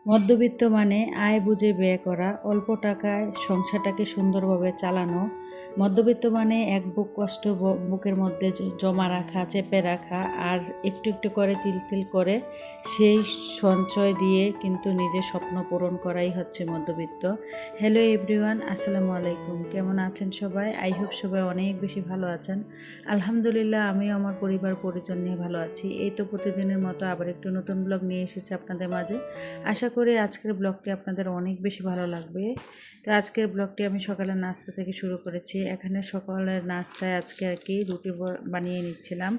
মধ্যবিত্ত মানে আয় বুঝে ব্যয় করা, অল্প টাকায় সংসারটাকে সুন্দরভাবে চালানো। মধ্যবিত্ত মানে এক বুক কষ্ট বুকের মধ্যে জমা রাখা, চেপে রাখা, আর একটু একটু করে তিল তিল করে সেই সঞ্চয় দিয়ে কিন্তু নিজের স্বপ্ন পূরণ করাই হচ্ছে মধ্যবিত্ত। হ্যালো এভরিওয়ান, আসসালামু আলাইকুম। কেমন আছেন সবাই? আই হোপ সবাই অনেক বেশি ভালো আছেন। আলহামদুলিল্লাহ, আমিও আমার পরিবার পরিজন নিয়ে ভালো আছি। এই তো প্রতিদিনের মতো আবার একটু নতুন ব্লগ নিয়ে এসেছি আপনাদের মাঝে। আশা করি আজকের ব্লগটি আপনাদের অনেক বেশি ভালো লাগবে। তো আজকের ব্লগটি আমি সকালের নাস্তা থেকে শুরু করেছি। এখানে সকালের নাস্তায় আজকে আর কি রুটি বানিয়ে নিচ্ছিলাম।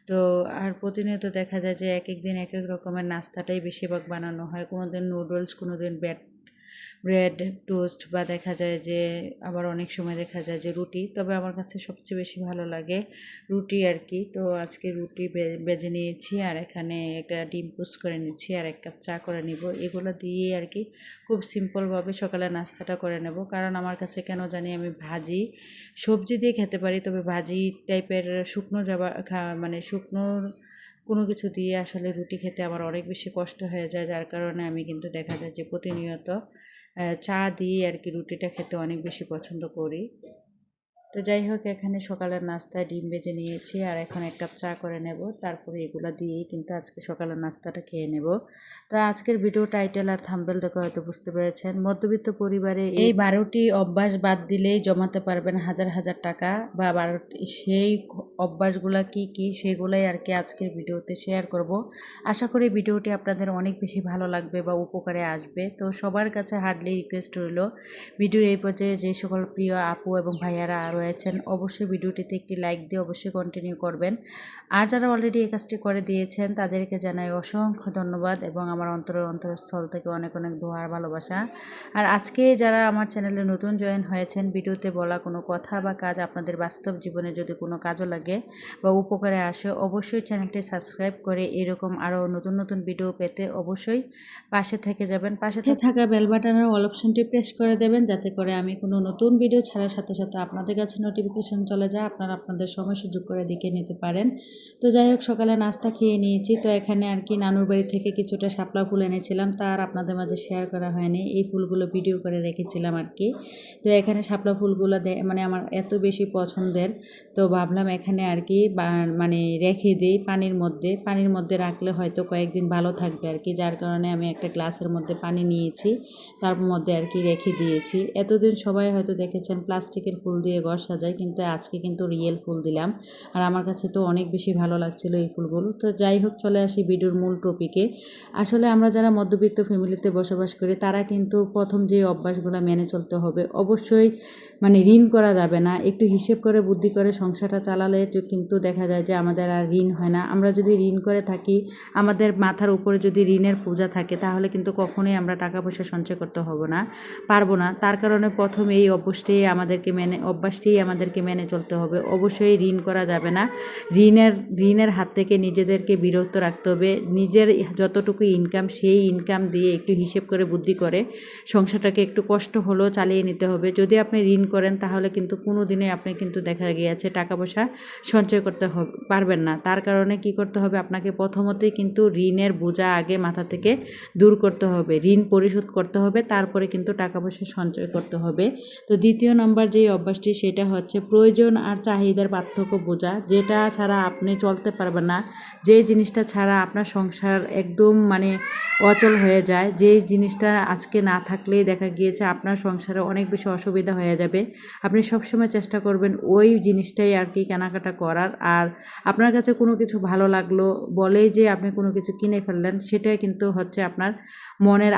তো আর প্রতিনিয়ত দেখা যায় যে এক এক দিন এক এক রকমের নাস্তাটাই বেশিরভাগ বানানো হয়। কোনো দিন নুডলস, কোনো দিন ব্রেড টোস্ট, বা দেখা যায় যে আবার অনেক সময় দেখা যায় যে রুটি। তবে আমার কাছে সবচেয়ে বেশি ভালো লাগে রুটি আর কি। তো আজকে রুটি বেজে নিয়েছি, আর এখানে একটা ডিম পোস্ট করে নিচ্ছি, আর এক কাপ চা করে নিব। এগুলো দিয়ে আর কি খুব সিম্পলভাবে সকালে নাস্তাটা করে নেব। কারণ আমার কাছে কেন জানি আমি ভাজি সবজি দিয়ে খেতে পারি, তবে ভাজি টাইপের শুকনো মানে শুকনো কোনো কিছু দিয়ে আসলে রুটি খেতে আমার অনেক বেশি কষ্ট হয়ে যায়। যার কারণে আমি কিন্তু দেখা যায় যে প্রতিনিয়ত চা দিয়ে আর কি রুটিটা খেতে অনেক বেশি পছন্দ করি। তো যাই হোক, এখানে সকালের নাস্তায় ডিম ভেজে নিয়েছি, আর এখন এক কাপ চা করে নেব। তারপরে এগুলো দিয়েই কিন্তু আজকে সকালের নাস্তাটা খেয়ে নেব। তো আজকের ভিডিও টাইটেল আর থাম্বনেল দেখে হয়তো বুঝতে পেরেছেন, মধ্যবিত্ত পরিবারে এই 12টি অভ্যাস বাদ দিলেই জমাতে পারবেন হাজার হাজার টাকা। বা 12টি সেই অভ্যাসগুলো কি কি সেগুলোই আর কি আজকের ভিডিওতে শেয়ার করব। আশা করি ভিডিওটি আপনাদের অনেক বেশি ভালো লাগবে বা উপকারে আসবে। তো সবার কাছে হার্ডলি রিকোয়েস্ট রইল, ভিডিওর এই পর্যায়ে যে সকল প্রিয় আপু এবং ভাইয়ারা রয়েছেন অবশ্যই ভিডিওটিতে একটি লাইক দিয়ে অবশ্যই কন্টিনিউ করবেন। আর যারা অলরেডি এই কাজটি করে দিয়েছেন তাদেরকে জানাই অসংখ্য ধন্যবাদ, এবং আমার অন্তরস্থল থেকে অনেক অনেক দোয়া আর ভালোবাসা। আর আজকে যারা আমার চ্যানেলে নতুন জয়েন হয়েছেন, ভিডিওতে বলা কোনো কথা বা কাজ আপনাদের বাস্তব জীবনে যদি কোনো কাজও লাগে বা উপকারে আসে, অবশ্যই চ্যানেলটি সাবস্ক্রাইব করে এরকম আরও নতুন নতুন ভিডিও পেতে অবশ্যই পাশে থেকে যাবেন। পাশে থাকা বেল বাটনের অল অপশনটি প্রেস করে দেবেন, যাতে করে আমি কোনো নতুন ভিডিও ছাড়ার সাথে সাথে আপনাদের কাছে নোটিফিকেশন চলে যায়, আপনারা আপনাদের সময় সুযোগ করে দেখে নিতে পারেন। তো যাই হোক, সকালে নাস্তা খেয়ে নিয়েছি। তো এখানে আর কি নানুর বাড়ি থেকে কিছুটা শাপলা ফুল এনেছিলাম, তার আপনাদের মাঝে শেয়ার করা হয়নি। এই ফুলগুলো ভিডিও করে রেখেছিলাম আর কি। তো এখানে শাপলা ফুলগুলো মানে আমার এত বেশি পছন্দের, তো ভাবলাম এখানে আর কি মানে রেখে দিই পানির মধ্যে রাখলে হয়তো কয়েকদিন ভালো থাকবে আর কি। যার কারণে আমি একটা গ্লাসের মধ্যে পানি নিয়েছি, তার মধ্যে আর কি রেখে দিয়েছি। এতদিন সবাই হয়তো দেখেছেন প্লাস্টিকের ফুল দিয়ে ঘর সাজায়, কিন্তু আজকে কিন্তু রিয়েল ফুল দিলাম, আর আমার কাছে তো অনেক বেশি ভালো লাগছিল এই ফুলগুলো। তো যাই হোক, চলে আসি ভিডিওর মূল টপিকে। আসলে আমরা যারা মধ্যবিত্ত ফ্যামিলিতে বসবাস করি তারা কিন্তু প্রথম যে অভ্যাসগুলো মেনে চলতে হবে, অবশ্যই মানে ঋণ করা যাবে না। একটু হিসেব করে বুদ্ধি করে সংসারটা চালালে কিন্তু দেখা যায় যে আমাদের আর ঋণ হয় না। আমরা যদি ঋণ করে থাকি, আমাদের মাথার উপরে যদি ঋণের বোঝা থাকে, তাহলে কিন্তু কখনোই আমরা টাকা পয়সা সঞ্চয় করতে পারবো না। তার কারণে প্রথম এই অভ্যাসটি আমাদেরকে মেনে চলতে হবে। অবশ্যই ঋণ করা যাবে না। ঋণের হাত থেকে নিজেদেরকে বিরত রাখতে হবে। নিজের যতটুকু ইনকাম, সেই ইনকাম দিয়ে একটু হিসেব করে বুদ্ধি করে সংসারটাকে একটু কষ্ট হলেও চালিয়ে নিতে হবে। যদি আপনি ঋণ করেন তাহলে কিন্তু কোনো দিনে আপনি কিন্তু দেখা গিয়েছে টাকা পয়সা সঞ্চয় করতে পারবেন না। তার কারণে কি করতে হবে, আপনাকে প্রথমতেই কিন্তু ঋণের বোঝা আগে মাথা থেকে দূর করতে হবে, ঋণ পরিশোধ করতে হবে, তারপরে কিন্তু টাকা পয়সা সঞ্চয় করতে হবে। তো দ্বিতীয় নম্বর যেই অভ্যাসটি, সেটা হচ্ছে প্রয়োজন আর চাহিদার পার্থক্য বোঝা। যেটা ছাড়া আপনি চলতে পারবেন না, যে জিনিসটা ছাড়া আপনার সংসার একদম মানে অচল হয়ে যায়, যেই জিনিসটা আজকে না থাকলেই দেখা গিয়েছে আপনার সংসারে অনেক বেশি অসুবিধা হয়ে যাবে, আপনি সবসময় চেষ্টা করবেন ওই জিনিসটাই আর কি কেনাকাটা করার। আর আপনার কাছে কোনো কিছু ভালো লাগলো বলেই যে আপনি কোনো কিছু কিনে ফেললেন, সেটাই কিন্তু হচ্ছে আপনার মনের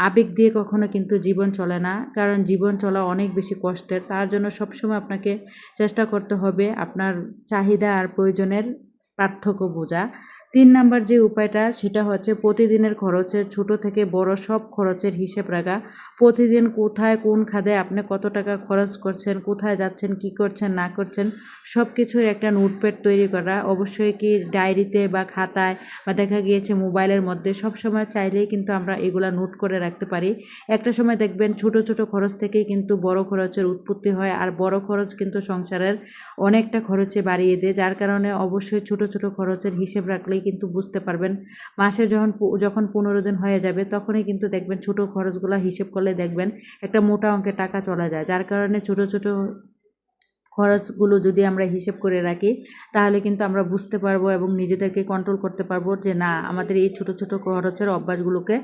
আবেগ দিয়ে কখনো কিন্তু জীবন চলে না। কারণ জীবন চলা অনেক বেশি কষ্টের। তার জন্য সবসময় আপনাকে চেষ্টা করতে হবে আপনার চাহিদা আর প্রয়োজনের পার্থক্য বোঝা। 3 নাম্বার যে উপায়টা, সেটা হচ্ছে প্রতিদিনের খরচের ছোট থেকে বড় সব খরচের হিসেব রাখা। প্রতিদিন কোথায় কোন খাতে আপনি কত টাকা খরচ করছেন, কোথায় যাচ্ছেন, কি করছেন না করছেন, সব কিছুর একটা নোটপ্যাড তৈরি করা। অবশ্যই কি ডায়েরিতে বা খাতায় বা দেখা গিয়েছে মোবাইলের মধ্যে, সবসময় চাইলেই কিন্তু আমরা এগুলা নোট করে রাখতে পারি। একটা সময় দেখবেন ছোট ছোট খরচ থেকেই কিন্তু বড় খরচের উৎপত্তি হয়, আর বড় খরচ কিন্তু সংসারের অনেকটা খরচে বাড়িয়ে দেয়। যার কারণে অবশ্যই ছোট ছোট খরচের হিসেব রাখলেই কিন্তু বুঝতে পারবেন। মাসে যখন 15 দিন হয়ে যাবে তখনই কিন্তু দেখবেন ছোট খরচগুলো হিসেব করলে দেখবেন একটা মোটা অঙ্কের টাকা চলে যায়। যার কারণে ছোট ছোট খরচগুলো যদি আমরা হিসেব করে রাখি তাহলে কিন্তু আমরা বুঝতে পারবো এবং নিজেদেরকে কন্ট্রোল করতে পারবো যে না, আমাদের এই ছোট ছোট খরচের অভ্যাসগুলোকে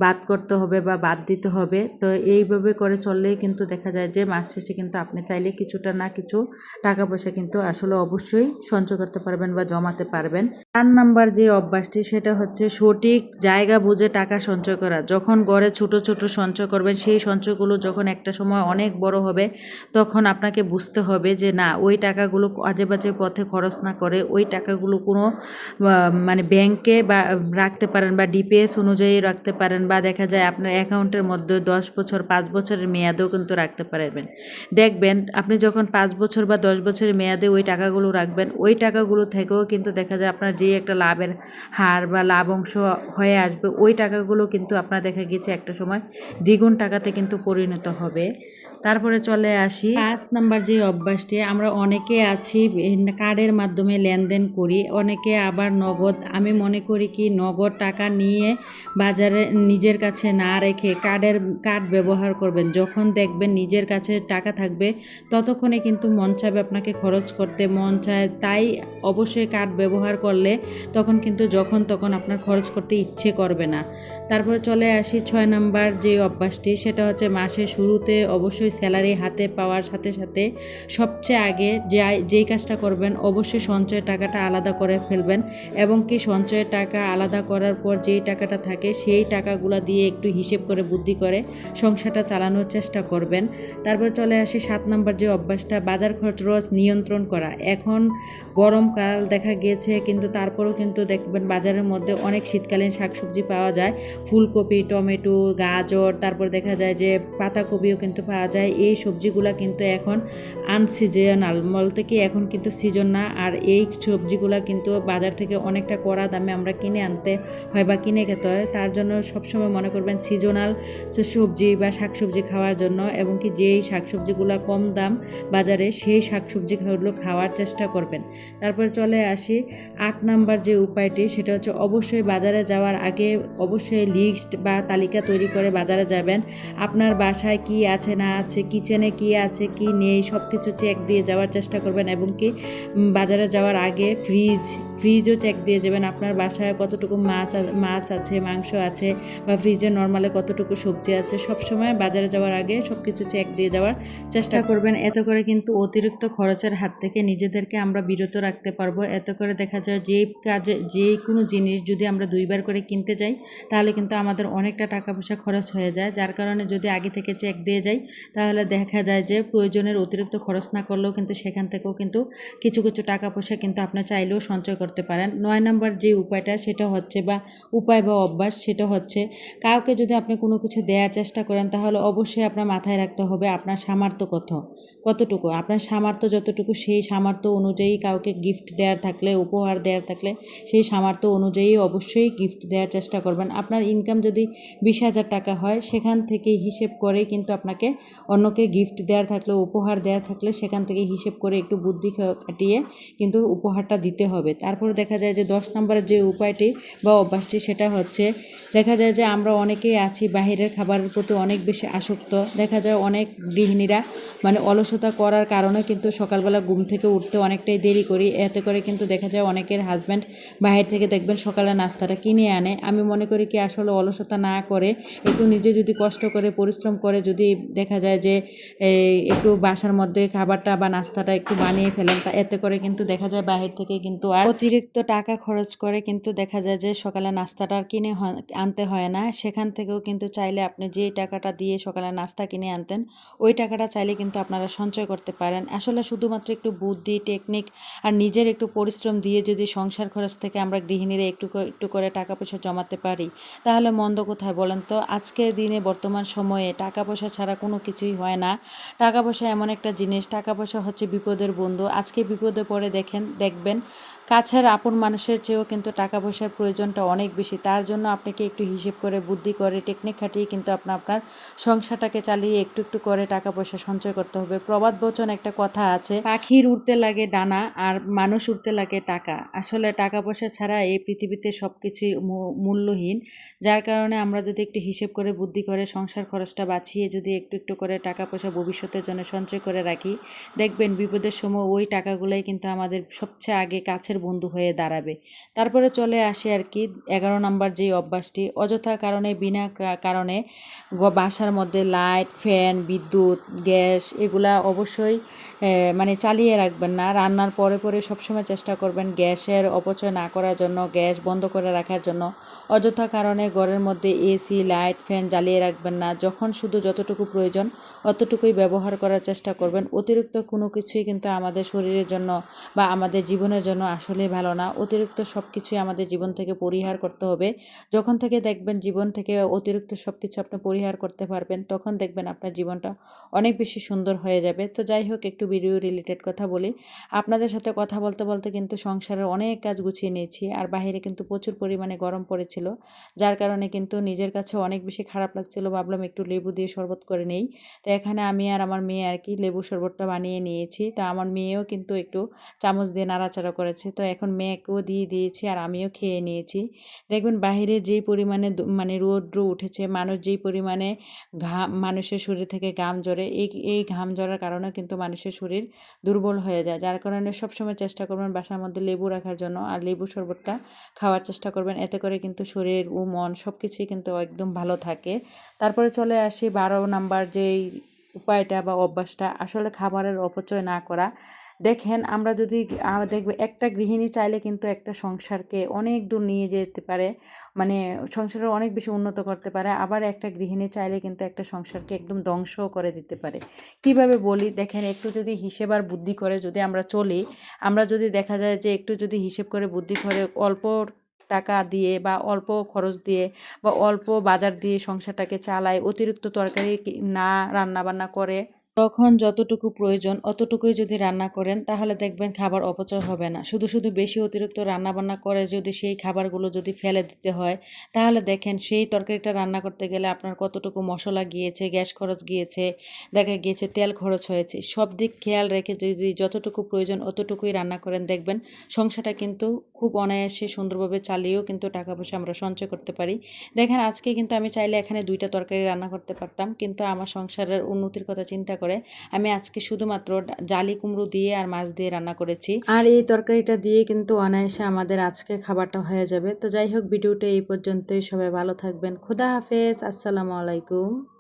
বাদ করতে হবে বা বাদ দিতে হবে। তো এইভাবে করে চললেই কিন্তু দেখা যায় যে মাস শেষে কিন্তু আপনি চাইলে কিছুটা না কিছু টাকা পয়সা কিন্তু আসলে অবশ্যই সঞ্চয় করতে পারবেন বা জমাতে পারবেন। 4 নাম্বার যে অভ্যাসটি সেটা হচ্ছে সঠিক জায়গা বুঝে টাকা সঞ্চয় করা। যখন ঘরে ছোট ছোট সঞ্চয় করবেন সেই সঞ্চয়গুলো যখন একটা সময় অনেক বড় হবে তখন আপনাকে বুঝতে হবে যে না, ওই টাকাগুলো আজে বাজে পথে খরচ না করে ওই টাকাগুলো কোনো মানে ব্যাংকে বা রাখতে পারেন বা ডিপিএস অনুযায়ী রাখতে পারেন, বা দেখা যায় আপনার অ্যাকাউন্টের মধ্যে 10 বছর 5 বছরের মেয়াদেও কিন্তু রাখতে পারবেন। দেখবেন আপনি যখন 5 বছর বা 10 বছরের মেয়াদে ওই টাকাগুলো রাখবেন, ওই টাকাগুলো থেকেও কিন্তু দেখা যায় আপনার যে একটা লাভের হার বা লাভ অংশ হয়ে আসবে, ওই টাকাগুলো কিন্তু আপনার দেখা গেছে একটা সময় দ্বিগুণ টাকাতে কিন্তু পরিণত হবে। তারপরে চলে আসি 5 নাম্বার যে অভ্যাসটি, আমরা অনেকে আছি কার্ডের মাধ্যমে লেনদেন করি, অনেকে আবার নগদ। আমি মনে করি কি নগদ টাকা নিয়ে বাজারে নিজের কাছে না রেখে কার্ড ব্যবহার করবেন। যখন দেখবেন নিজের কাছে টাকা থাকবে ততক্ষণে কিন্তু মন চাইবে আপনাকে খরচ করতে, মন চায় তাই অবশ্যই কার্ড ব্যবহার করলে তখন কিন্তু যখন তখন আপনার খরচ করতে ইচ্ছে করবে না। তারপরে চলে আসি 6 নাম্বার যে অভ্যাসটি, সেটা হচ্ছে মাসের শুরুতে অবশ্যই স্যালারি হাতে পাওয়ার সাথে সাথে সবচেয়ে আগে যেই কাজটা করবেন অবশ্যই সঞ্চয়ের টাকাটা আলাদা করে ফেলবেন, এবং কি সঞ্চয়ের টাকা আলাদা করার পর যেই টাকাটা থাকে সেই টাকাগুলো দিয়ে একটু হিসেব করে বুদ্ধি করে সংসারটা চালানোর চেষ্টা করবেন। তারপর চলে আসি 7 নাম্বার যে অভ্যাসটা, বাজার খরচ নিয়ন্ত্রণ করা। এখন গরমকাল দেখা গিয়েছে কিন্তু তারপরেও কিন্তু দেখবেন বাজারের মধ্যে অনেক শীতকালীন শাকসবজি পাওয়া যায়, ফুলকপি, টমেটো, গাজর, তারপর দেখা যায় যে পাতাকপিও কিন্তু পাওয়া যায়। এই সবজিগুলা কিন্তু এখন আনসিজনাল, বলতে কি এখন কিন্তু সিজন না, আর এই সবজিগুলা কিন্তু বাজার থেকে অনেকটা কড়া দামে আমরা কিনে আনতে হয় বা কিনে খেতে হয়। তার জন্য সবসময় মনে করবেন সিজনাল সবজি বা শাকসবজি খাওয়ার জন্য, এবং কি যেই শাকসবজিগুলো কম দাম বাজারে সেই শাকসবজিগুলো খাওয়ার চেষ্টা করবেন। তারপরে চলে আসি 8 নাম্বার যে উপায়টি, সেটা হচ্ছে অবশ্যই বাজারে যাওয়ার আগে অবশ্যই লিস্ট বা তালিকা তৈরি করে বাজারে যাবেন। আপনার বাসায় কি আছে না আছে, কিচেনে কি আছে কি নেই সব কিছু চেক দিয়ে যাওয়ার চেষ্টা করবেন, এবং কি বাজারে যাওয়ার আগে ফ্রিজও চেক দিয়ে যাবেন। আপনার বাসায় কতটুকু মাছ আছে, মাংস আছে, বা ফ্রিজে নর্মালে কতটুকু সবজি আছে, সবসময় বাজারে যাওয়ার আগে সব কিছু চেক দিয়ে যাওয়ার চেষ্টা করবেন। এতে করে কিন্তু অতিরিক্ত খরচের হাত থেকে নিজেদেরকে আমরা বিরত রাখতে পারবো। এতে করে দেখা যায় যে কোনো জিনিস যদি আমরা 2 বার করে কিনতে যাই তাহলে কিন্তু আমাদের অনেকটা টাকা পয়সা খরচ হয়ে যায়। যার কারণে যদি আগে থেকে চেক দিয়ে যাই তাহলে দেখা যায় যে প্রয়োজনের অতিরিক্ত খরচ না করলেও কিন্তু সেখান থেকেও কিন্তু কিছু কিছু টাকা পয়সা কিন্তু আপনি চাইলেও সঞ্চয় করতে পারেন। 9 নাম্বার যে উপায়টা সেটা হচ্ছে বা অভ্যাস সেটা হচ্ছে, কাউকে যদি আপনি কোনো কিছু দেওয়ার চেষ্টা করেন তাহলে অবশ্যই আপনার মাথায় রাখতে হবে আপনার সামর্থ্য কতটুকু, আপনার সামর্থ্য যতটুকু সেই সামর্থ্য অনুযায়ী কাউকে গিফট দেওয়ার থাকলে, উপহার দেওয়ার থাকলে সেই সামর্থ্য অনুযায়ী অবশ্যই গিফট দেওয়ার চেষ্টা করবেন। আপনার ইনকাম যদি 20,000 টাকা হয় সেখান থেকে হিসেব করে কিন্তু আপনাকে অন্যকে গিফট দেওয়ার থাকলে, উপহার দেওয়ার থাকলে সেখান থেকে হিসেব করে একটু বুদ্ধি খাটিয়ে কিন্তু উপহারটা দিতে হবে। তারপরে দেখা যায় যে 10 নম্বরের যে উপায়টি বা অভ্যাসটি সেটা হচ্ছে, দেখা যায় যে আমরা অনেকেই আছি বাহিরের খাবারের প্রতি অনেক বেশি আসক্ত। দেখা যায় অনেক গৃহিণীরা মানে অলসতা করার কারণে কিন্তু সকালবেলা ঘুম থেকে উঠতে অনেকটাই দেরি করি। এতে করে কিন্তু দেখা যায় অনেকের হাজব্যান্ড বাহির থেকে দেখবেন সকালে নাস্তাটা কিনে আনে। আমি মনে করি কি আসলে অলসতা না করে একটু নিজে যদি কষ্ট করে পরিশ্রম করে যদি দেখা যায় যে একটু বাসার মধ্যে খাবারটা বা নাস্তাটা একটু বানিয়ে ফেলেন, তা এতে করে কিন্তু দেখা যায় বাহির থেকে কিন্তু আর অতিরিক্ত টাকা খরচ করে কিন্তু দেখা যায় যে সকালে নাস্তাটা আর কিনে আনতে হয় না। সেখান থেকেও কিন্তু চাইলে আপনি যেই টাকাটা দিয়ে সকালে নাস্তা কিনে আনতেন ওই টাকাটা চাইলে কিন্তু আপনারা সঞ্চয় করতে পারেন। আসলে শুধুমাত্র একটু বুদ্ধি, টেকনিক আর নিজের একটু পরিশ্রম দিয়ে যদি সংসার খরচ থেকে আমরা গৃহিণীরা একটু একটু করে টাকা পয়সা জমাতে পারি তাহলে মন্দ কোথায় বলেন তো? আজকের দিনে বর্তমান সময়ে টাকা পয়সা ছাড়া কোনো কিছুই হয় না। টাকা পয়সা এমন একটা জিনিস, টাকা পয়সা হচ্ছে বিপদের বন্ধু। আজকে বিপদে পড়ে দেখবেন কাছের আপন মানুষের চেয়েও কিন্তু টাকা পয়সার প্রয়োজনটা অনেক বেশি। তার জন্য আপনাকে একটু হিসেব করে, বুদ্ধি করে, টেকনিক খাটিয়ে কিন্তু আপনার সংসারটাকে চালিয়ে একটু একটু করে টাকা পয়সা সঞ্চয় করতে হবে। প্রবাদ বচন একটা কথা আছে, পাখির উড়তে লাগে ডানা আর মানুষ উড়তে লাগে টাকা। আসলে টাকা পয়সা ছাড়া এই পৃথিবীতে সব কিছুই মূল্যহীন। যার কারণে আমরা যদি একটু হিসেব করে, বুদ্ধি করে, সংসার খরচটা বাঁচিয়ে যদি একটু একটু করে টাকা পয়সা ভবিষ্যতের জন্য সঞ্চয় করে রাখি, দেখবেন বিপদের সময় ওই টাকাগুলোই কিন্তু আমাদের সবচেয়ে আগে কাছের বন্ধু হয়ে দাঁড়াবে। তারপরে চলে আসে আর কি 11 নম্বর যেই অভ্যাসটি, অযথা কারণে বিনা কারণে বাসার মধ্যে লাইট, ফ্যান, বিদ্যুৎ, গ্যাস এগুলা অবশ্যই মানে চালিয়ে রাখবেন না। রান্নার পরে পরে সবসময় চেষ্টা করবেন গ্যাসের অপচয় না করার জন্য, গ্যাস বন্ধ করে রাখার জন্য। অযথা কারণে ঘরের মধ্যে এসি, লাইট, ফ্যান জ্বালিয়ে রাখবেন না। যখন শুধু যতটুকু প্রয়োজন অতটুকুই ব্যবহার করার চেষ্টা করবেন। অতিরিক্ত কোনো কিছুই কিন্তু আমাদের শরীরের জন্য বা আমাদের জীবনের জন্য আসলেই ভালো না। অতিরিক্ত সব কিছুই আমাদের জীবন থেকে পরিহার করতে হবে। যখন থেকে দেখবেন জীবন থেকে অতিরিক্ত সব কিছু আপনি পরিহার করতে পারবেন, তখন দেখবেন আপনার জীবনটা অনেক বেশি সুন্দর হয়ে যাবে। তো যাই হোক, একটু ভিডিও রিলেটেড কথা বলি। আপনাদের সাথে কথা বলতে বলতে কিন্তু সংসারের অনেক কাজ গুছিয়ে নিয়েছি। আর বাইরে কিন্তু প্রচুর পরিমাণে গরম পড়েছিল, যার কারণে কিন্তু নিজের কাছে অনেক বেশি খারাপ লাগছিল। ভাবলাম একটু লেবু দিয়ে শরবত করে নেই। তো এখানে আমি আর আমার মেয়ে আর কি লেবু শরবতটা বানিয়ে নিয়েছি। তো আমার মেয়েও কিন্তু একটু চামচ দিয়ে নাড়াচাড়া করেছে। তো এখন মেয়েকেও দিয়ে দিয়েছি আর আমিও খেয়ে নিয়েছি। দেখবেন বাহিরে যেই পরিমাণে মানে রৌদ্র উঠেছে, মানুষ যেই পরিমাণে মানুষের শরীর থেকে ঘাম ঝরে, এই ঘাম ঝরার কারণে কিন্তু মানুষের শরীর দুর্বল হয়ে যায়। যার কারণে সবসময় চেষ্টা করবেন বাসার মধ্যে লেবু রাখার জন্য, আর লেবু শরবতটা খাওয়ার চেষ্টা করবেন। এতে করে কিন্তু শরীর ও মন সব কিছুই কিন্তু একদম ভালো থাকে। তারপরে চলে আসি 12 নাম্বার যেই উপায়টা বা অভ্যাসটা, আসলে খাবারের অপচয় না করা। দেখেন আমরা যদি দেখবে একটা গৃহিণী চাইলে কিন্তু একটা সংসারকে অনেক দূর নিয়ে যেতে পারে, মানে সংসারের অনেক বেশি উন্নত করতে পারে। আবার একটা গৃহিণী চাইলে কিন্তু একটা সংসারকে একদম ধ্বংসও করে দিতে পারে। কিভাবে বলি, দেখেন একটু যদি হিসেব আর বুদ্ধি করে যদি আমরা চলি, আমরা যদি দেখা যায় যে একটু যদি হিসেব করে বুদ্ধি করে অল্প টাকা দিয়ে বা অল্প খরচ দিয়ে বা অল্প বাজার দিয়ে সংসারটাকে চালাই, অতিরিক্ত তরকারি না রান্না বান্না করে, তখন যতটুকু প্রয়োজন অতটুকুই যদি রান্না করেন, তাহলে দেখবেন খাবার অপচয় হবে না। শুধু শুধু বেশি অতিরিক্ত রান্না বান্না করে যদি সেই খাবারগুলো যদি ফেলে দিতে হয়, তাহলে দেখেন সেই তরকারিটা রান্না করতে গেলে আপনার কতটুকু মশলা গিয়েছে, গ্যাস খরচ গিয়েছে, দেখা গিয়েছে তেল খরচ হয়েছে। সব দিক খেয়াল রেখে যদি যতটুকু প্রয়োজন অতটুকুই রান্না করেন, দেখবেন সংসারটা কিন্তু খুব অনায়াসে সুন্দরভাবে চালিয়েও কিন্তু টাকা পয়সা আমরা সঞ্চয় করতে পারি। দেখেন আজকে কিন্তু আমি চাইলে এখানে 2টা তরকারি রান্না করতে পারতাম, কিন্তু আমার সংসারের উন্নতির কথা চিন্তা করে আমি আজকে শুধুমাত্র জালি কুমড়ো দিয়ে আর মাছ দিয়ে রান্না করেছি। আর এই তরকারিটা দিয়ে কিন্তু অনায়াসে আমাদের আজকের খাবারটা হয়ে যাবে। তো যাই হোক, ভিডিওটা এই পর্যন্তই। সবাই ভালো থাকবেন। খোদা হাফেজ। আসসালামু আলাইকুম।